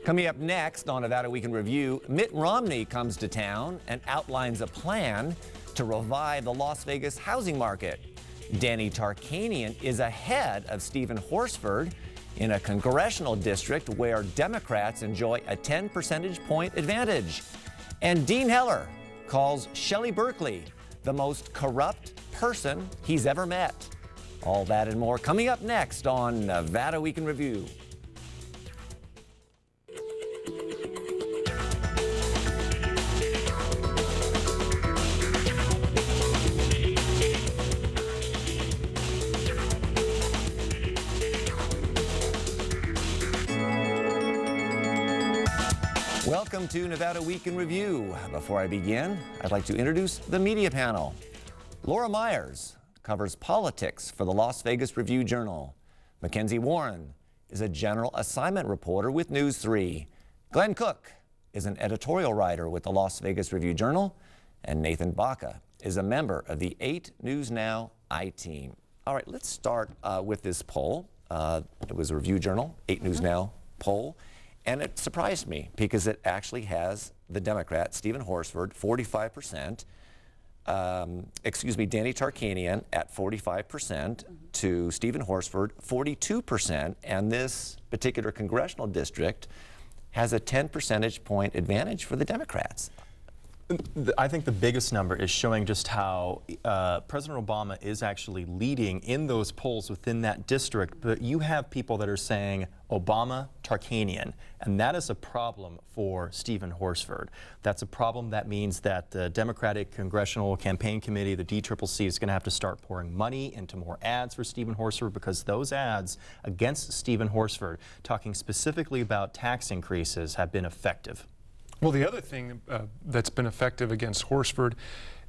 Coming up next on Nevada Week in Review, Mitt Romney comes to town and outlines a plan to revive the Las Vegas housing market. Danny Tarkanian is ahead of Stephen Horsford in a congressional district where Democrats enjoy a 10 percentage point advantage. And Dean Heller calls Shelley Berkeley the most corrupt person he's ever met. All that and more coming up next on Nevada Week in Review. Welcome to Nevada Week in Review. Before I begin, I'd like to introduce the media panel. Laura Myers covers politics for the Las Vegas Review-Journal. Mackenzie Warren is a general assignment reporter with News 3. Glenn Cook is an editorial writer with the Las Vegas Review-Journal. And Nathan Baca is a member of the 8 News Now I-Team. All right, let's start with this poll. It was a Review-Journal, 8 News Now poll. And it surprised me because it actually has the Democrat, Stephen Horsford, 45%. Danny Tarkanian at 45% to Stephen Horsford, 42%. And this particular congressional district has a 10 percentage point advantage for the Democrats. I think the biggest number is showing just how President Obama is actually leading in those polls within that district. But you have people that are saying Obama, Tarkanian, and that is a problem for Stephen Horsford. That's a problem that means that the Democratic Congressional Campaign Committee, the DCCC, is going to have to start pouring money into more ads for Stephen Horsford, because those ads against Stephen Horsford, talking specifically about tax increases, have been effective. Well, the other thing that's been effective against Horsford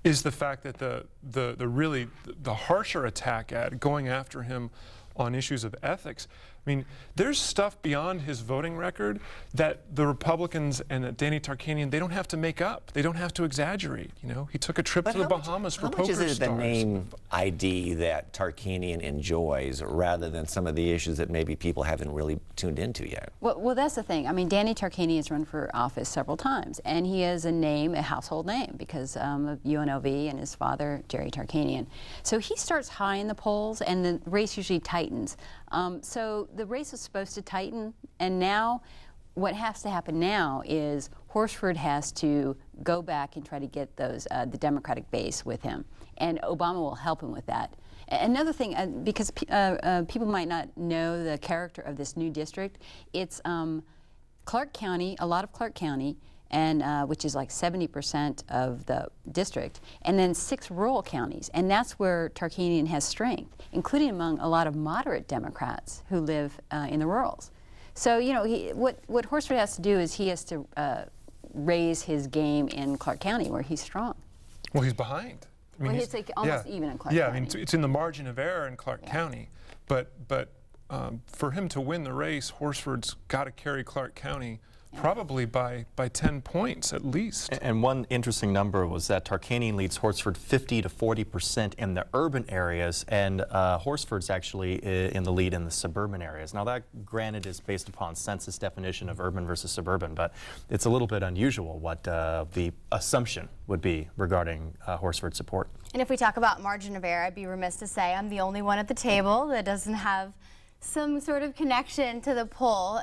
is the fact that the harsher attack ad going after him on issues of ethics. I mean, there's stuff beyond his voting record that the Republicans and Danny Tarkanian, they don't have to make up. They don't have to exaggerate. You know, he took a trip to the Bahamas for poker stars. How much is it the name ID that Tarkanian enjoys rather than some of the issues that maybe people haven't really tuned into yet? Well, that's the thing. I mean, Danny Tarkanian has run for office several times, and he has a name, a household name, because of UNLV and his father, Jerry Tarkanian. So he starts high in the polls, and the race usually tightens. So the race is supposed to tighten, and now what has to happen now is Horsford has to go back and try to get those the Democratic base with him, and Obama will help him with that. Another thing, because people might not know the character of this new district, it's Clark County, a lot of Clark County, and which is like 70% of the district, and then 6 rural counties. And that's where Tarkanian has strength, including among a lot of moderate Democrats who live in the rurals. So, you know, what Horsford has to do is he has to raise his game in Clark County, where he's strong. Well, he's behind. I mean, well, he's like almost even in Clark County. Yeah, I mean, it's in the margin of error in Clark County. But for him to win the race, Horsford's got to carry Clark County probably by 10 points at least. And one interesting number was that Tarkanian leads Horsford 50 to 40% in the urban areas, and Horsford's actually in the lead in the suburban areas. Now that, granted, is based upon census definition of urban versus suburban, but it's a little bit unusual what the assumption would be regarding Horsford support. And if we talk about margin of error, I'd be remiss to say I'm the only one at the table that doesn't have some sort of connection to the poll.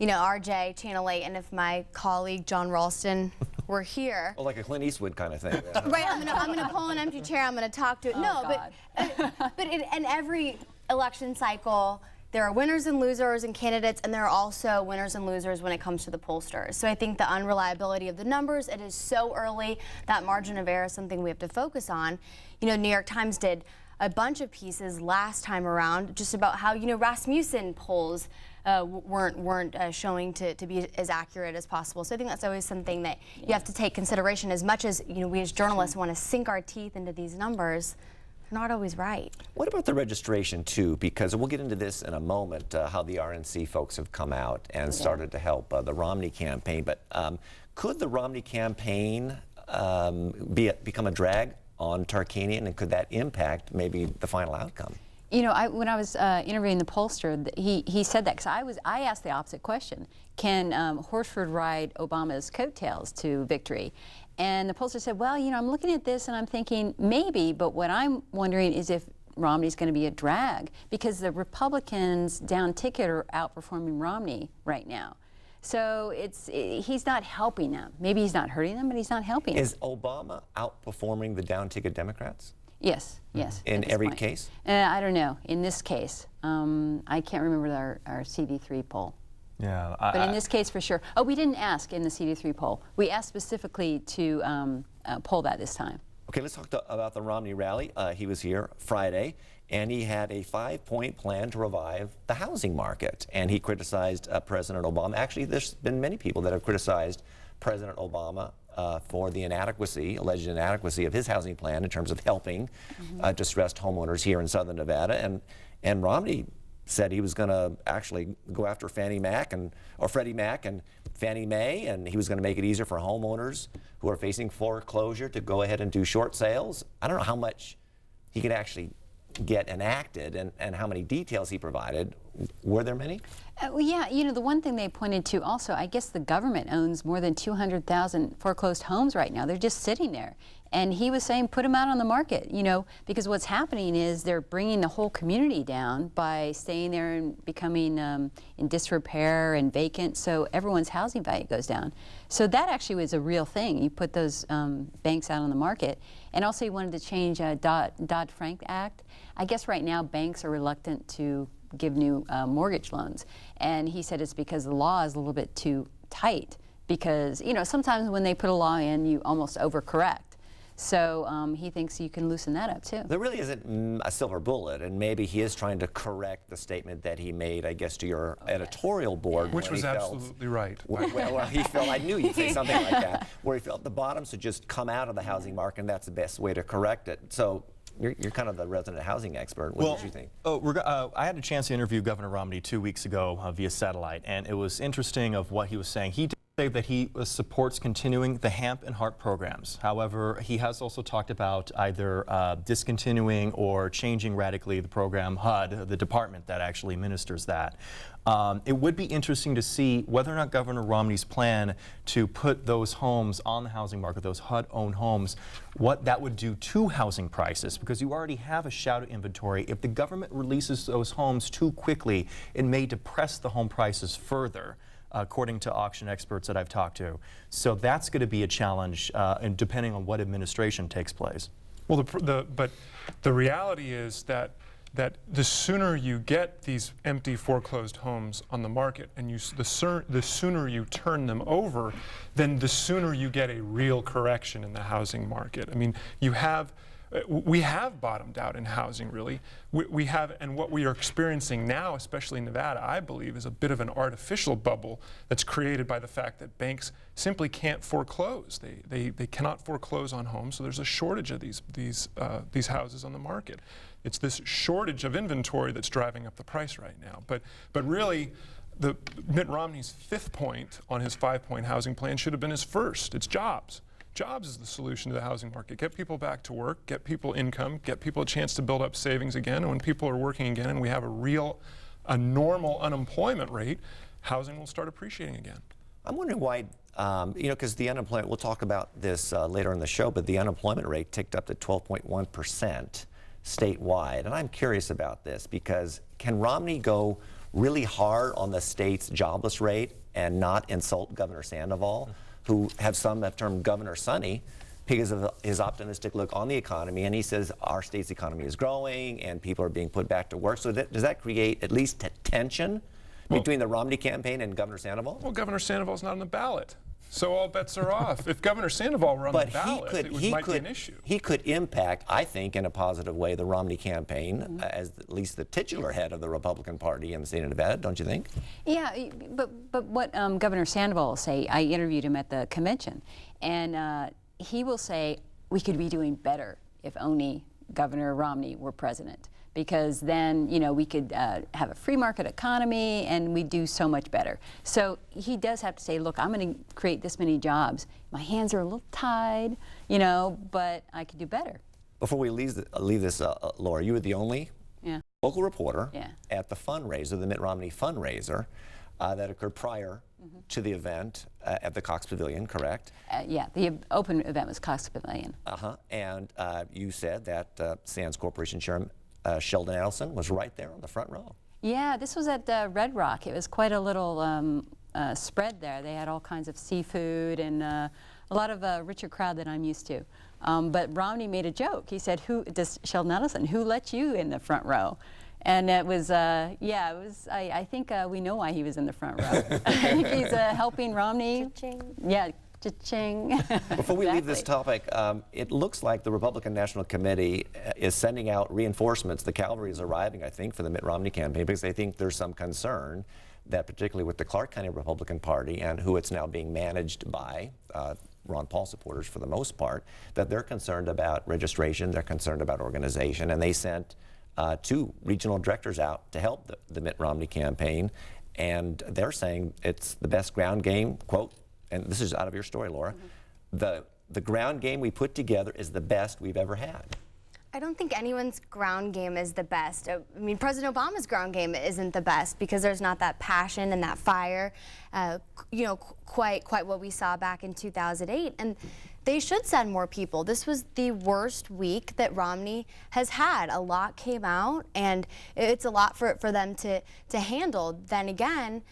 You know, RJ, Channel 8, and if my colleague John Ralston were here. Well, like a Clint Eastwood kind of thing. Right, I'm gonna pull an empty chair, I'm gonna talk to it. Oh, no, God. but in every election cycle, there are winners and losers and candidates, and there are also winners and losers when it comes to the pollsters. So I think the unreliability of the numbers, it is so early, that margin of error is something we have to focus on. You know, New York Times did a bunch of pieces last time around just about how, you know, Rasmussen polls weren't showing to be as accurate as possible. So I think that's always something that you have to take consideration. As much as, you know, we as journalists want to sink our teeth into these numbers, they're not always right. What about the registration too? Because we'll get into this in a moment, how the RNC folks have come out and started to help the Romney campaign. But could the Romney campaign become a drag on Tarkanian, and could that impact maybe the final outcome? You know, when I was interviewing the pollster, he said that because I asked the opposite question: can Horsford ride Obama's coattails to victory? And the pollster said, well, you know, I'm looking at this and I'm thinking maybe, but what I'm wondering is if Romney's going to be a drag, because the Republicans down ticket are outperforming Romney right now. So he's not helping them. Maybe he's not hurting them, but he's not helping them. Is Obama outperforming the down ticket Democrats? Yes, yes. In every case? I don't know. In this case, I can't remember our CD3 poll. Yeah, but in this case, for sure. Oh, we didn't ask in the CD3 poll. We asked specifically to poll that this time. Okay, let's talk about the Romney rally. He was here Friday, and he had a 5-point plan to revive the housing market. And he criticized President Obama. Actually, there's been many people that have criticized President Obama for the alleged inadequacy of his housing plan in terms of helping distressed homeowners here in southern Nevada. And Romney said he was going to actually go after Freddie Mac and Fannie Mae, and he was going to make it easier for homeowners who are facing foreclosure to go ahead and do short sales. I don't know how much he could actually get enacted and how many details he provided. Were there many? Well, yeah, you know, the one thing they pointed to also, I guess the government owns more than 200,000 foreclosed homes right now. They're just sitting there. And he was saying, put them out on the market, you know, because what's happening is they're bringing the whole community down by staying there and becoming in disrepair and vacant, so everyone's housing value goes down. So that actually was a real thing. You put those banks out on the market. And also he wanted to change Dodd-Frank Act. I guess right now banks are reluctant to give new mortgage loans. And he said it's because the law is a little bit too tight, because, you know, sometimes when they put a law in, you almost overcorrect. So he thinks you can loosen that up too. There really isn't a silver bullet, and maybe he is trying to correct the statement that he made, I guess, to your editorial board. Which was absolutely right. Well, he felt, I knew you'd say something like that, where he felt the bottoms should just come out of the housing market, and that's the best way to correct it. So you're kind of the resident housing expert. What did you think? I had a chance to interview Governor Romney 2 weeks ago via satellite, and it was interesting of what he was saying. He did say that he supports continuing the HAMP and HARP programs. However, he has also talked about either discontinuing or changing radically the program HUD, the department that actually administers that. It would be interesting to see whether or not Governor Romney's plan to put those homes on the housing market, those HUD-owned homes, what that would do to housing prices, because you already have a shadow inventory. If the government releases those homes too quickly, it may depress the home prices further, according to auction experts that I've talked to. So that's going to be a challenge, and depending on what administration takes place. Well, but the reality is that the sooner you get these empty foreclosed homes on the market, and the sooner you turn them over, then the sooner you get a real correction in the housing market. I mean, we have bottomed out in housing, really. We have, and what we are experiencing now, especially in Nevada, I believe, is a bit of an artificial bubble that's created by the fact that banks simply can't foreclose. They cannot foreclose on homes, so there's a shortage of these houses on the market. It's this shortage of inventory that's driving up the price right now. But really, Mitt Romney's 5th point on his 5-point housing plan should have been his first. It's jobs. Jobs is the solution to the housing market. Get people back to work, get people income, get people a chance to build up savings again. And when people are working again and we have a normal unemployment rate, housing will start appreciating again. I'm wondering why, you know, because the unemployment, we'll talk about this later in the show, but the unemployment rate ticked up to 12.1% statewide. And I'm curious about this because can Romney go really hard on the state's jobless rate and not insult Governor Sandoval, who some have termed Governor Sunny because of his optimistic look on the economy, and he says our state's economy is growing and people are being put back to work. So does that create at least tension between the Romney campaign and Governor Sandoval? Well, Governor Sandoval's not on the ballot, so all bets are off. If Governor Sandoval were on the ballot, it might be an issue. He could impact, I think, in a positive way, the Romney campaign as at least the titular head of the Republican Party in the state of Nevada, don't you think? Yeah, but what Governor Sandoval will say, I interviewed him at the convention, and he will say, we could be doing better if only Governor Romney were president, because then, you know, we could have a free market economy and we do so much better. So he does have to say, look, I'm going to create this many jobs. My hands are a little tied, you know, but I could do better. Before we leave this, Laura, you were the only local reporter Yeah. at the fundraiser, the Mitt Romney fundraiser, that occurred prior to the event at the Cox Pavilion, correct? Yeah, the open event was Cox Pavilion. And you said that Sands Corporation Chairman Sheldon Adelson was right there on the front row. Yeah, this was at Red Rock. It was quite a little spread there. They had all kinds of seafood and a lot of richer crowd than I'm used to. But Romney made a joke. He said, "Who does Sheldon Adelson? Who let you in the front row?" And it was, yeah, it was. I think we know why he was in the front row. I think he's helping Romney. Cha-ching. Yeah, cha-ching. Before we leave this topic, it looks like the Republican National Committee is sending out reinforcements. The cavalry is arriving, I think, for the Mitt Romney campaign because they think there's some concern that, particularly with the Clark County Republican Party and who it's now being managed by, Ron Paul supporters for the most part, that they're concerned about registration, they're concerned about organization, and they sent 2 regional directors out to help the Mitt Romney campaign, and they're saying it's the best ground game, quote, and this is out of your story, Laura, the ground game we put together is the best we've ever had. I don't think anyone's ground game is the best. I mean, President Obama's ground game isn't the best because there's not that passion and that fire, you know, quite what we saw back in 2008. And they should send more people. This was the worst week that Romney has had. A lot came out, and it's a lot for them to handle. Then again,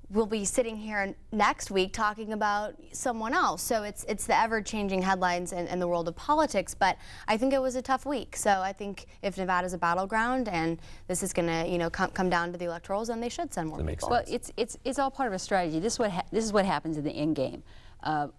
we'll be sitting here next week talking about someone else. So it's the ever-changing headlines in the world of politics. But I think it was a tough week. So I think if Nevada's a battleground and this is going to, you know, come down to the electorals, then they should send more people. Well, it's all part of a strategy. This is what happens in the end game.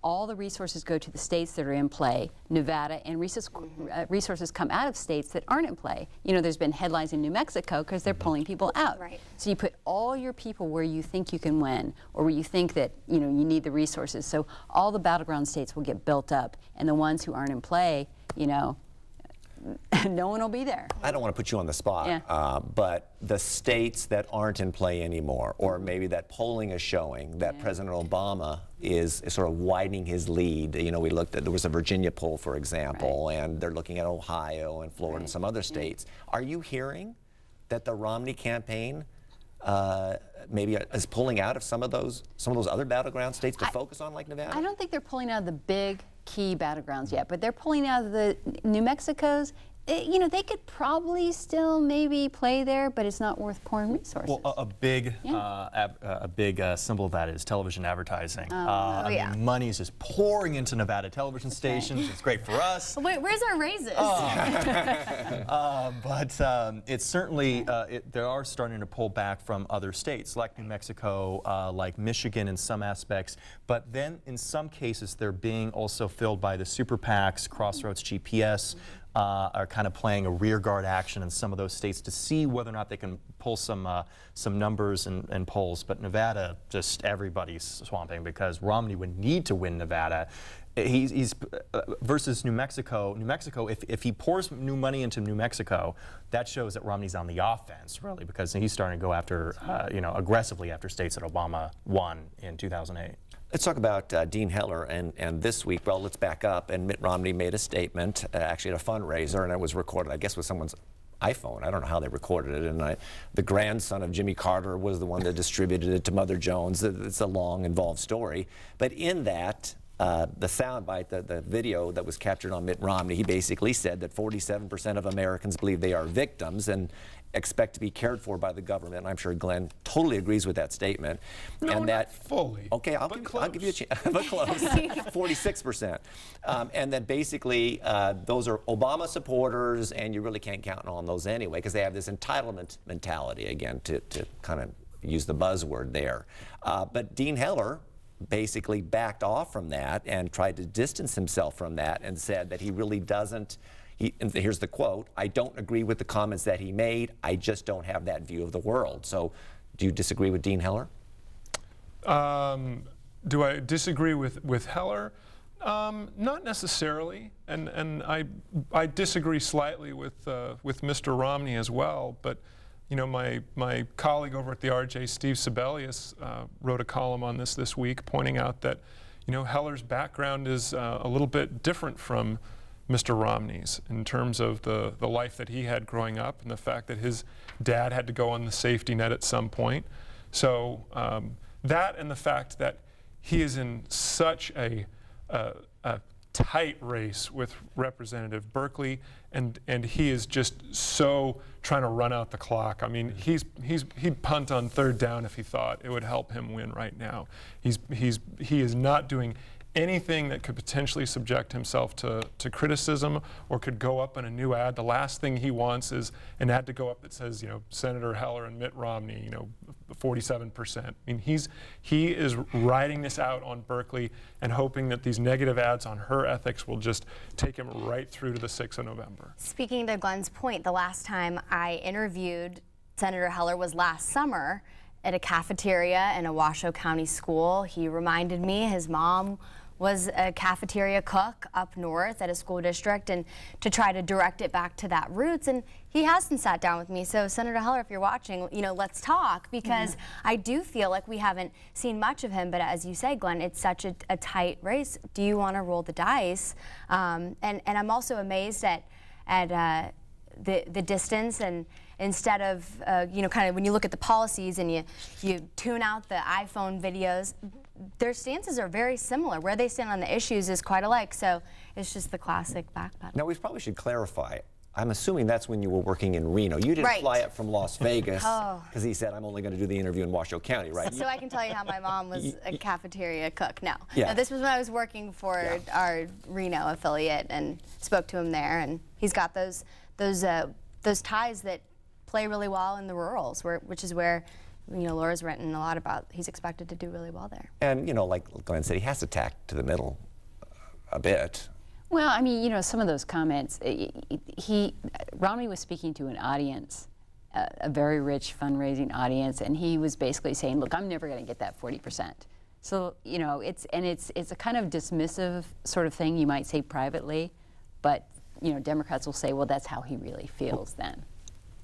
All the resources go to the states that are in play, Nevada, and resources come out of states that aren't in play. You know, there's been headlines in New Mexico because they're pulling people out. Right. So you put all your people where you think you can win, or where you think that, you know, you need the resources. So all the battleground states will get built up, and the ones who aren't in play, you know, no one will be there. I don't want to put you on the spot, Yeah. but the states that aren't in play anymore, or maybe that polling is showing that President Obama is sort of widening his lead. You know, we looked at, there was a Virginia poll, for example, and they're looking at Ohio and Florida and some other states. Are you hearing that the Romney campaign maybe is pulling out of some of those other battleground states to focus on, like Nevada? I don't think they're pulling out of the big key battlegrounds yet, but they're pulling out of the New Mexico's. You know, they could probably still maybe play there, but it's not worth pouring resources. Well, a big symbol of that is television advertising. I mean, money is just pouring into Nevada television stations. It's great for us. Wait, where's our raises? But it's certainly, they are starting to pull back from other states, like New Mexico, like Michigan in some aspects. But then in some cases, they're being also filled by the super PACs, Crossroads GPS, are kind of playing a rearguard action in some of those states to see whether or not they can pull some numbers and polls. But Nevada, just everybody's swamping because Romney would need to win Nevada. He's versus New Mexico. New Mexico, if he pours new money into New Mexico, that shows that Romney's on the offense, really, because he's starting to go after, you know, aggressively after states that Obama won in 2008. Let's talk about Dean Heller, and this week, well, let's back up, and Mitt Romney made a statement, actually at a fundraiser, and it was recorded, I guess, with someone's iPhone. I don't know how they recorded it, and the grandson of Jimmy Carter was the one that distributed it to Mother Jones. It's a long, involved story, but in that, the soundbite, the video that was captured on Mitt Romney, he basically said that 47% of Americans believe they are victims and expect to be cared for by the government. I'm sure Glenn totally agrees with that statement. No, and not fully. Okay, I'll give you a chance, but close. 46%. And then basically, those are Obama supporters, and you really can't count on those anyway, because they have this entitlement mentality, again, to kind of use the buzzword there. But Dean Heller basically backed off from that and tried to distance himself from that and said that he really doesn't. And here's the quote: "I don't agree with the comments that he made. I just don't have that view of the world." So, do you disagree with Dean Heller? Do I disagree with Heller? Not necessarily, and I disagree slightly with Mr. Romney as well. But you know, my colleague over at the RJ, Steve Sebelius, wrote a column on this week, pointing out that, you know, Heller's background is a little bit different from Mr. Romney's in terms of the life that he had growing up and the fact that his dad had to go on the safety net at some point. So that and the fact that he is in such a tight race with Representative Berkeley, and he is just so trying to run out the clock. I mean, he'd punt on 3rd down if he thought it would help him win right now. He is not doing anything that could potentially subject himself to criticism or could go up in a new ad. The last thing he wants is an ad to go up that says, you know, Senator Heller and Mitt Romney, you know, 47%. I mean, he is riding this out on Berkeley and hoping that these negative ads on her ethics will just take him right through to the 6th of November. Speaking to Glenn's point, the last time I interviewed Senator Heller was last summer at a cafeteria in a Washoe County school. He reminded me his mom was a cafeteria cook up north at a school district, and to try to direct it back to that roots. And he hasn't sat down with me. So Senator Heller, if you're watching, you know, let's talk, because I do feel like we haven't seen much of him. But as you say, Glenn, it's such a tight race. Do you want to roll the dice? And I'm also amazed at the distance, and instead of you know, kind of when you look at the policies and you tune out the iPhone videos, their stances are very similar. Where they stand on the issues is quite alike. So it's just the classic backpedal. Now, we probably should clarify. I'm assuming that's when you were working in Reno. You didn't fly up from Las Vegas because he said, I'm only going to do the interview in Washoe County, right? So I can tell you how my mom was a cafeteria cook. No, this was when I was working for our Reno affiliate, and spoke to him there. And he's got those ties that play really well in the rurals, which is where, you know, Laura's written a lot about. He's expected to do really well there. And, you know, like Glenn said, he has to tack to the middle a bit. Well, I mean, you know, some of those comments, Romney was speaking to an audience, a very rich fundraising audience, and he was basically saying, look, I'm never going to get that 40%. So, you know, it's a kind of dismissive sort of thing you might say privately, but, you know, Democrats will say, well, that's how he really feels then.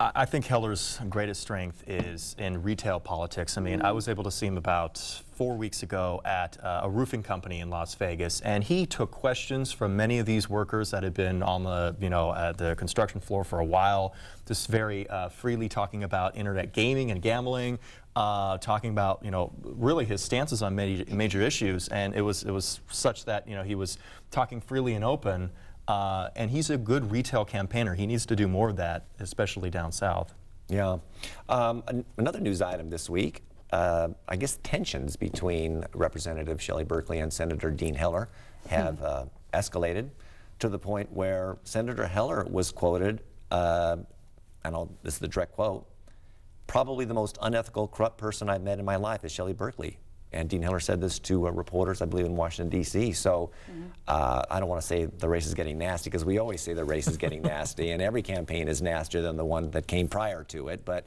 I think Heller's greatest strength is in retail politics. I mean, I was able to see him about 4 weeks ago at a roofing company in Las Vegas, and he took questions from many of these workers that had been on the, you know, at the construction floor for a while, just very freely talking about internet gaming and gambling, talking about, you know, really his stances on major issues, and it was such that, you know, he was talking freely and open. And he's a good retail campaigner. He needs to do more of that, especially down south. Yeah. Another news item this week, I guess tensions between Representative Shelley Berkeley and Senator Dean Heller have escalated to the point where Senator Heller was quoted, this is the direct quote, "Probably the most unethical, corrupt person I've met in my life is Shelley Berkeley." And Dean Heller said this to reporters, I believe, in Washington, D.C. So I don't want to say the race is getting nasty, because we always say the race is getting nasty, and every campaign is nastier than the one that came prior to it. But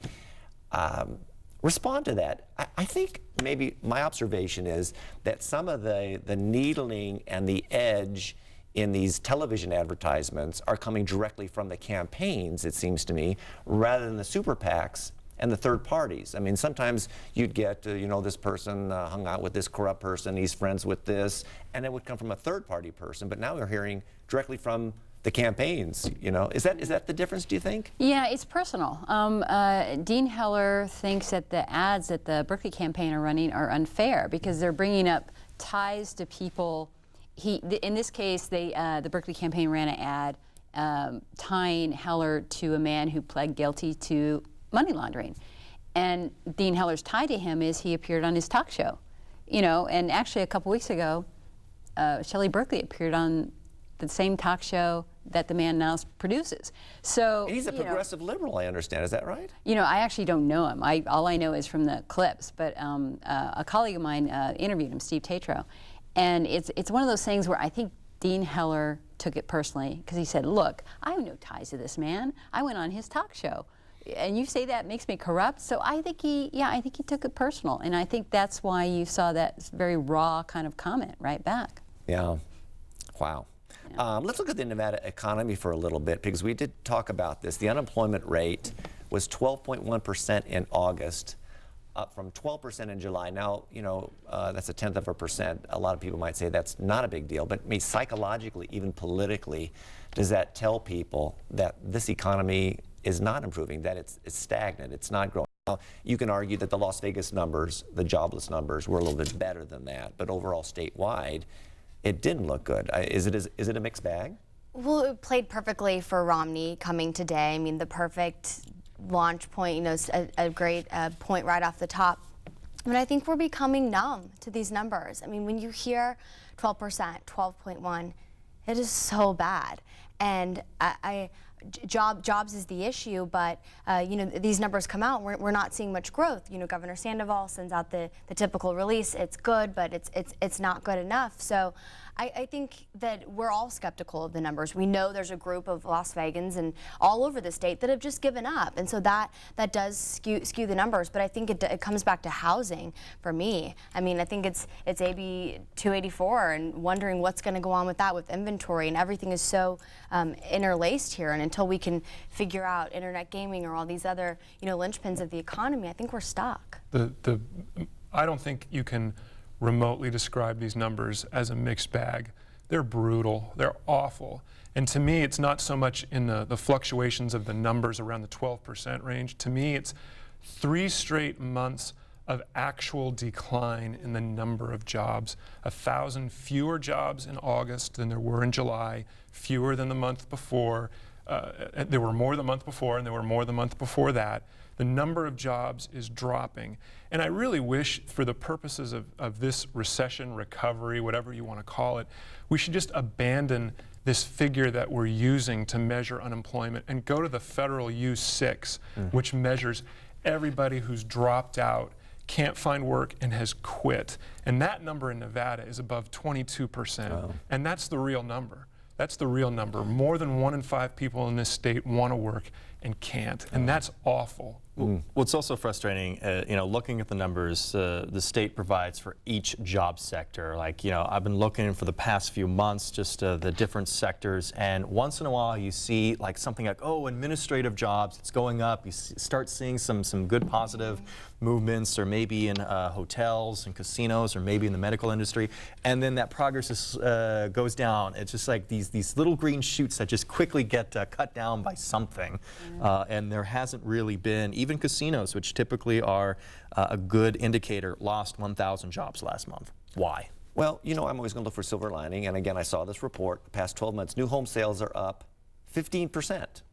respond to that. I think maybe my observation is that some of the needling and the edge in these television advertisements are coming directly from the campaigns, it seems to me, rather than the super PACs and the third parties. I mean, sometimes you'd get, you know, this person hung out with this corrupt person, he's friends with this, and it would come from a third party person, but now we're hearing directly from the campaigns, you know. Is that the difference, do you think? Yeah, it's personal. Dean Heller thinks that the ads that the Berkeley campaign are running are unfair because they're bringing up ties to people. In this case, the Berkeley campaign ran an ad tying Heller to a man who pled guilty to money laundering. And Dean Heller's tie to him is he appeared on his talk show. You know, and actually a couple weeks ago, Shelley Berkeley appeared on the same talk show that the man now produces. So and he's a progressive liberal, I understand. Is that right? You know, I actually don't know him. All I know is from the clips. But a colleague of mine interviewed him, Steve Tatro, and it's one of those things where I think Dean Heller took it personally because he said, "Look, I have no ties to this man. I went on his talk show." And you say that makes me corrupt, so I think he took it personal, and I think that's why you saw that very raw kind of comment right back. Yeah, wow. Yeah. Let's look at the Nevada economy for a little bit, because we did talk about this. The unemployment rate was 12.1% in August. up from 12% in July. Now, you know, that's 0.1%. A lot of people might say that's not a big deal, but I mean, psychologically, even politically, does that tell people that this economy is not improving, that it's stagnant, it's not growing? Now, you can argue that the Las Vegas numbers, the jobless numbers, were a little bit better than that, but overall statewide, it didn't look good. Is it a mixed bag? Well, it played perfectly for Romney coming today. I mean, the perfect launch point, you know, a great point right off the top. But I think we're becoming numb to these numbers. I mean, when you hear 12%, 12.1, it is so bad. And jobs is the issue, but you know, these numbers come out, we're not seeing much growth. You know, Governor Sandoval sends out the typical release. It's good, but it's not good enough. So I think that we're all skeptical of the numbers. We know there's a group of Las Vegans and all over the state that have just given up, and so that does skew the numbers. But I think it comes back to housing for me. I mean, I think it's AB 284, and wondering what's going to go on with that, with inventory, and everything is so interlaced here. And until we can figure out internet gaming or all these other, you know, linchpins of the economy, I think we're stuck. I don't think you can remotely describe these numbers as a mixed bag. They're brutal, they're awful. And to me, it's not so much in the fluctuations of the numbers around the 12% range. To me, it's 3 straight months of actual decline in the number of jobs. 1,000 fewer jobs in August than there were in July, fewer than the month before. There were more the month before, and there were more the month before that. The number of jobs is dropping. And I really wish, for the purposes of this recession, recovery, whatever you want to call it, we should just abandon this figure that we're using to measure unemployment and go to the federal U6, which measures everybody who's dropped out, can't find work, and has quit. And that number in Nevada is above 22%. Wow. And that's the real number. That's the real number. More than 1 in 5 people in this state want to work and can't, and that's awful. Well, it's also frustrating, you know, looking at the numbers the state provides for each job sector. Like, you know, I've been looking for the past few months, just the different sectors, and once in a while you see like something like, oh, administrative jobs, it's going up. You start seeing some good positive movements, or maybe in hotels and casinos, or maybe in the medical industry, and then that progress goes down. It's just like these little green shoots that just quickly get cut down by something, and there hasn't really been. Even casinos, which typically are a good indicator, lost 1,000 jobs last month. Why? Well, you know, I'm always going to look for silver lining, and again, I saw this report. The past 12 months, new home sales are up 15%.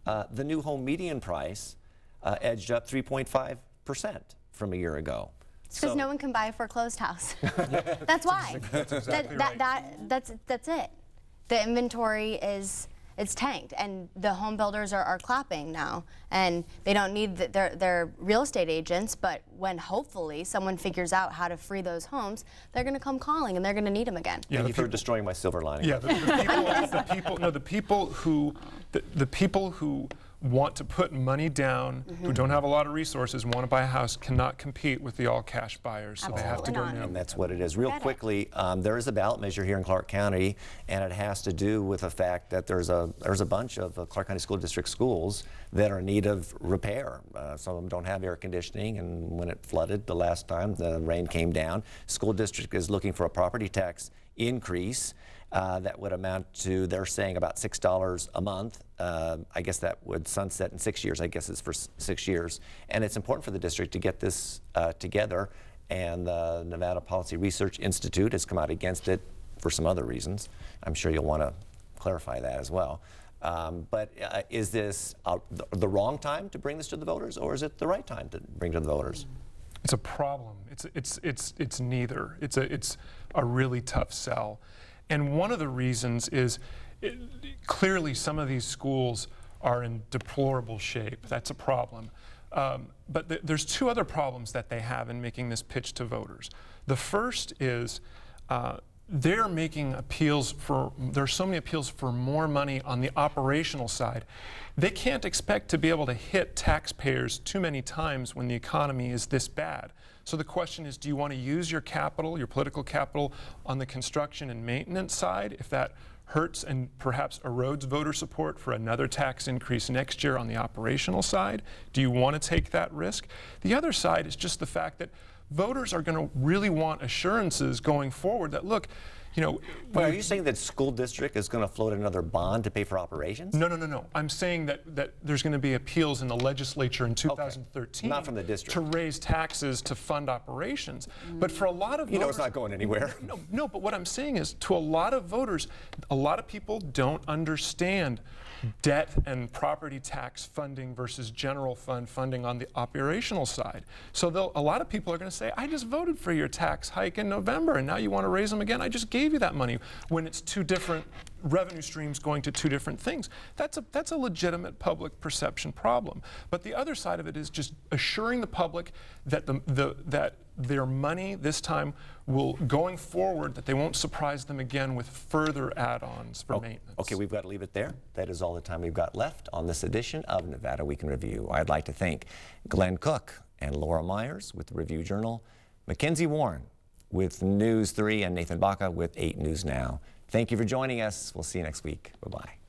The new home median price edged up 3.5% from a year ago. It's because no one can buy a foreclosed house. That's why. That's exactly right. That's it. The inventory it's tanked, and the home builders are clapping now, and they don't need their real estate agents, but when hopefully someone figures out how to free those homes, they're going to come calling, and they're going to need them again. Yeah, Thank you for destroying my silver lining. Yeah, the people who want to put money down, who don't have a lot of resources, want to buy a house, cannot compete with the all-cash buyers, so they have to go now. And that's what it is. Real quickly, there is a ballot measure here in Clark County, and it has to do with the fact that there's a bunch of Clark County School District schools that are in need of repair. Some of them don't have air conditioning, and when it flooded the last time, the rain came down. School district is looking for a property tax increase that would amount to, they're saying, about $6 a month. I guess that would sunset in 6 years. I guess it's for 6 years. And it's important for the district to get this together. And the Nevada Policy Research Institute has come out against it for some other reasons. I'm sure you'll want to clarify that as well. But is this the wrong time to bring this to the voters, or is it the right time to bring to the voters? It's a problem. It's neither. It's a really tough sell. And one of the reasons is clearly some of these schools are in deplorable shape. That's a problem. But there's 2 other problems that they have in making this pitch to voters. The first is they're making appeals for, there's so many appeals for more money on the operational side. They can't expect to be able to hit taxpayers too many times when the economy is this bad. So the question is, do you want to use your capital, your political capital, on the construction and maintenance side, if that hurts and perhaps erodes voter support for another tax increase next year on the operational side? Do you want to take that risk? The other side is just the fact that voters are going to really want assurances going forward that, look, you know, But are you saying that school district is going to float another bond to pay for operations? No. I'm saying that there's going to be appeals in the legislature in 2013 Not from the district. to raise taxes to fund operations. But for a lot of You know voters, it's not going anywhere. No, but what I'm saying is, to a lot of voters, a lot of people don't understand debt and property tax funding versus general fund funding on the operational side. So a lot of people are going to say, I just voted for your tax hike in November, and now you want to raise them again? I just gave you that money, when it's two different revenue streams going to two different things. That's a legitimate public perception problem. But the other side of it is just assuring the public that that their money this time will, going forward, that they won't surprise them again with further add-ons for maintenance. Okay, we've got to leave it there. That is all the time we've got left on this edition of Nevada Week in Review. I'd like to thank Glenn Cook and Laura Myers with the Review Journal, Mackenzie Warren with News 3, and Nathan Baca with 8 News Now. Thank you for joining us. We'll see you next week. Bye-bye.